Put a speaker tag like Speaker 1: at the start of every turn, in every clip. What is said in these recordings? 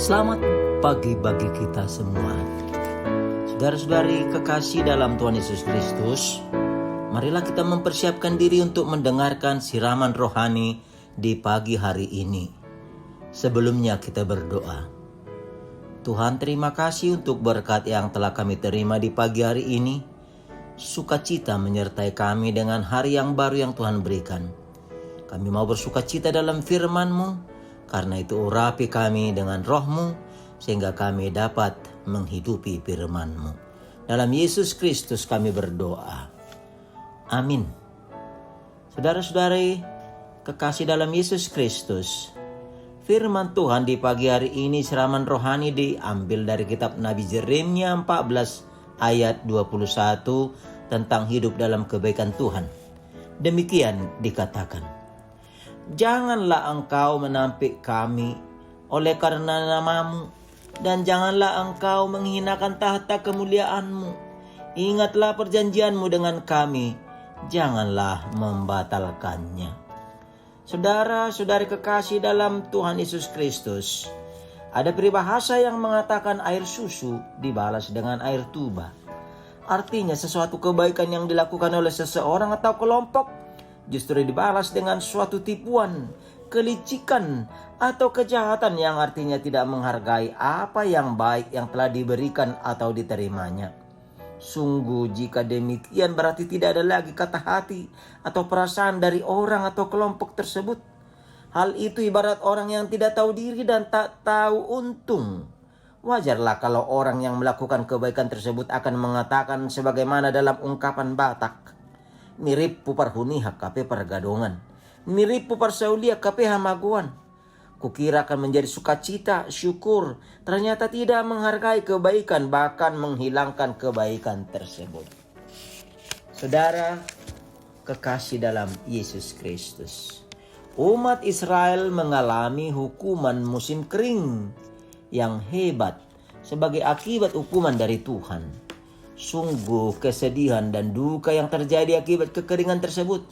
Speaker 1: Selamat pagi bagi kita semua. Saudara-saudari kekasih dalam Tuhan Yesus Kristus, marilah kita mempersiapkan diri untuk mendengarkan siraman rohani di pagi hari ini. Sebelumnya kita berdoa. Tuhan, terima kasih untuk berkat yang telah kami terima di pagi hari ini. Sukacita menyertai kami dengan hari yang baru yang Tuhan berikan. Kami mau bersukacita dalam firman-Mu. Karena itu urapi kami dengan roh-Mu, sehingga kami dapat menghidupi firman-Mu. Dalam Yesus Kristus kami berdoa. Amin. Saudara-saudari, kekasih dalam Yesus Kristus, firman Tuhan di pagi hari ini siraman rohani diambil dari kitab Nabi Yeremia 14 ayat 21 tentang hidup dalam kebaikan Tuhan. Demikian dikatakan. Janganlah engkau menampik kami oleh karena nama-Mu, dan janganlah engkau menghinakan tahta kemuliaan-Mu. Ingatlah perjanjian-Mu dengan kami, janganlah membatalkannya. Saudara-saudari kekasih dalam Tuhan Yesus Kristus, ada peribahasa yang mengatakan air susu dibalas dengan air tuba. Artinya sesuatu kebaikan yang dilakukan oleh seseorang atau kelompok justru dibalas dengan suatu tipuan, kelicikan, atau kejahatan yang artinya tidak menghargai apa yang baik yang telah diberikan atau diterimanya. Sungguh jika demikian berarti tidak ada lagi kata hati atau perasaan dari orang atau kelompok tersebut. Hal itu ibarat orang yang tidak tahu diri dan tak tahu untung. Wajarlah kalau orang yang melakukan kebaikan tersebut akan mengatakan sebagaimana dalam ungkapan Batak. Mirip pupar huniha kape pergadongan. Mirip pupar saulia kape hamaguan. Kukira akan menjadi sukacita, syukur. Ternyata tidak menghargai kebaikan, bahkan menghilangkan kebaikan tersebut. Saudara, kekasih dalam Yesus Kristus. Umat Israel mengalami hukuman musim kering yang hebat sebagai akibat hukuman dari Tuhan. Sungguh kesedihan dan duka yang terjadi akibat kekeringan tersebut.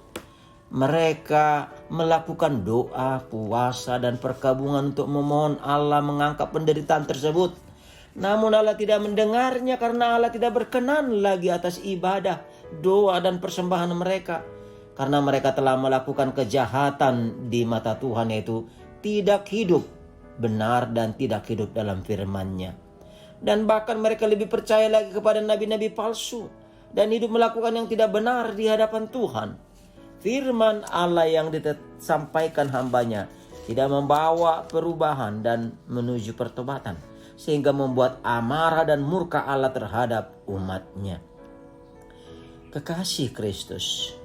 Speaker 1: Mereka melakukan doa, puasa, dan perkabungan untuk memohon Allah mengangkat penderitaan tersebut. Namun Allah tidak mendengarnya karena Allah tidak berkenan lagi atas ibadah, doa, dan persembahan mereka. Karena mereka telah melakukan kejahatan di mata Tuhan, yaitu tidak hidup benar dan tidak hidup dalam firman-Nya. Dan bahkan mereka lebih percaya lagi kepada nabi-nabi palsu dan hidup melakukan yang tidak benar di hadapan Tuhan. Firman Allah yang disampaikan hamba-Nya tidak membawa perubahan dan menuju pertobatan, sehingga membuat amarah dan murka Allah terhadap umat-Nya. Kekasih Kristus,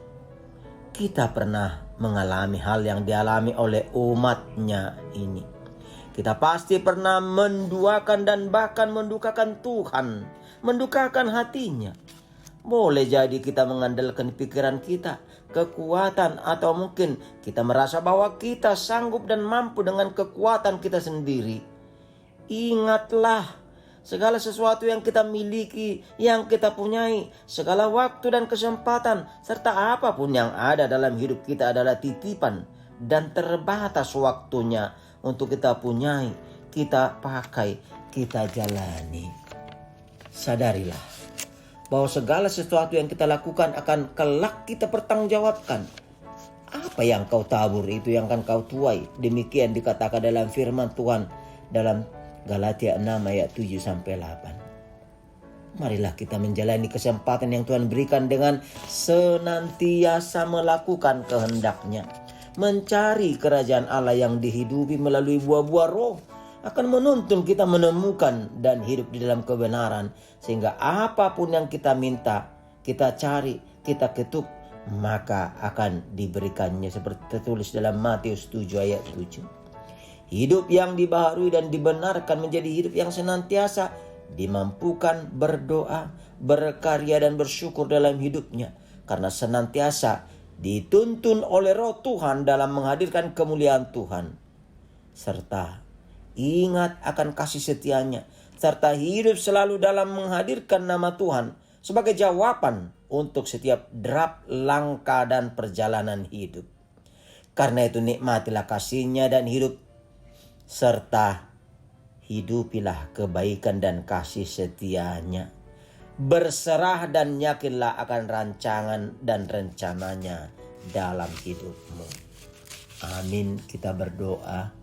Speaker 1: kita pernah mengalami hal yang dialami oleh umat-Nya ini. Kita pasti pernah menduakan dan bahkan mendukakan Tuhan, mendukakan hatinya. Boleh jadi kita mengandalkan pikiran kita, kekuatan, atau mungkin kita merasa bahwa kita sanggup dan mampu dengan kekuatan kita sendiri. Ingatlah, segala sesuatu yang kita miliki, yang kita punyai, segala waktu dan kesempatan, serta apapun yang ada dalam hidup kita adalah titipan dan terbatas waktunya untuk kita punyai, kita pakai, kita jalani. Sadarilah bahwa segala sesuatu yang kita lakukan akan kelak kita pertanggungjawabkan. Apa yang kau tabur itu yang akan kau tuai. Demikian dikatakan dalam firman Tuhan dalam Galatia 6 ayat 7-8. Marilah kita menjalani kesempatan yang Tuhan berikan dengan senantiasa melakukan kehendak-Nya. Mencari kerajaan Allah yang dihidupi melalui buah-buah roh akan menuntun kita menemukan dan hidup di dalam kebenaran, sehingga apapun yang kita minta, kita cari, kita ketuk, maka akan diberikannya, seperti tertulis dalam Matius 7 ayat 7. Hidup yang dibaharui dan dibenarkan menjadi hidup yang senantiasa dimampukan berdoa, berkarya, dan bersyukur dalam hidupnya, karena senantiasa dituntun oleh Roh Tuhan dalam menghadirkan kemuliaan Tuhan. Serta ingat akan kasih setia-Nya, serta hidup selalu dalam menghadirkan nama Tuhan sebagai jawaban untuk setiap derap langkah dan perjalanan hidup. Karena itu nikmatilah kasih-Nya dan hidup serta hidupilah kebaikan dan kasih setianya. Berserah dan yakinlah akan rancangan dan rencananya dalam hidupmu. Amin. Kita berdoa.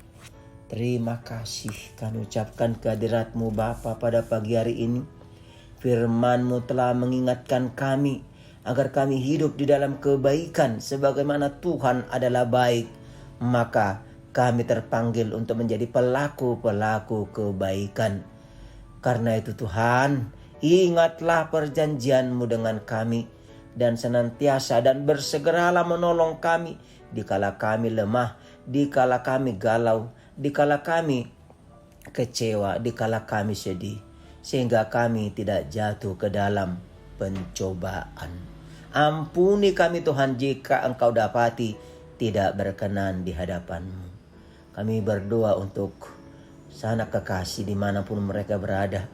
Speaker 1: Terima kasih kami ucapkan kehadirat-Mu Bapa pada pagi hari ini. Firman-Mu telah mengingatkan kami agar kami hidup di dalam kebaikan sebagaimana Tuhan adalah baik. Maka kami terpanggil untuk menjadi pelaku-pelaku kebaikan. Karena itu Tuhan, ingatlah perjanjian-Mu dengan kami dan senantiasa dan bersegeralah menolong kami dikala kami lemah, dikala kami galau, dikala kami kecewa, dikala kami sedih, sehingga kami tidak jatuh ke dalam pencobaan. Ampuni kami Tuhan jika Engkau dapati tidak berkenan di hadapan-Mu. Kami berdoa untuk sanak kekasih dimanapun mereka berada.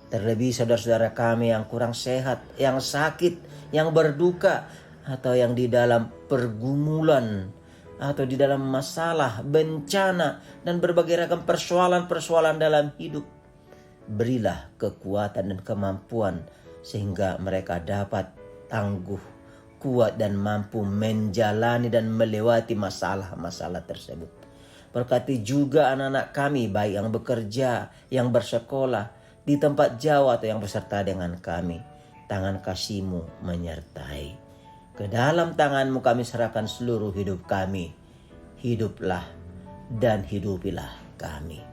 Speaker 1: Terlebih saudara-saudara kami yang kurang sehat, yang sakit, yang berduka, atau yang di dalam pergumulan, atau di dalam masalah, bencana, dan berbagai ragam persoalan-persoalan dalam hidup. Berilah kekuatan dan kemampuan sehingga mereka dapat tangguh, kuat, dan mampu menjalani dan melewati masalah-masalah tersebut. Berkati juga anak-anak kami, baik yang bekerja, yang bersekolah, di tempat jauh atau yang beserta dengan kami. Tangan kasih-Mu menyertai. Ke dalam tangan-Mu kami serahkan seluruh hidup kami. Hiduplah dan hidupilah kami.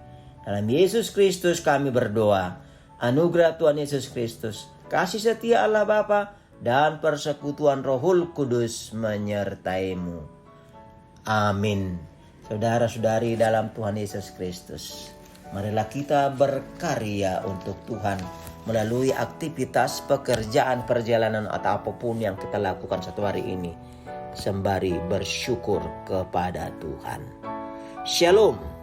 Speaker 1: Dalam Yesus Kristus kami berdoa. Anugerah Tuhan Yesus Kristus, kasih setia Allah Bapa, dan persekutuan Rohul Kudus menyertai-Mu. Amin. Saudara-saudari dalam Tuhan Yesus Kristus, marilah kita berkarya untuk Tuhan melalui aktivitas, pekerjaan, perjalanan, atau apapun yang kita lakukan satu hari ini, sembari bersyukur kepada Tuhan. Shalom.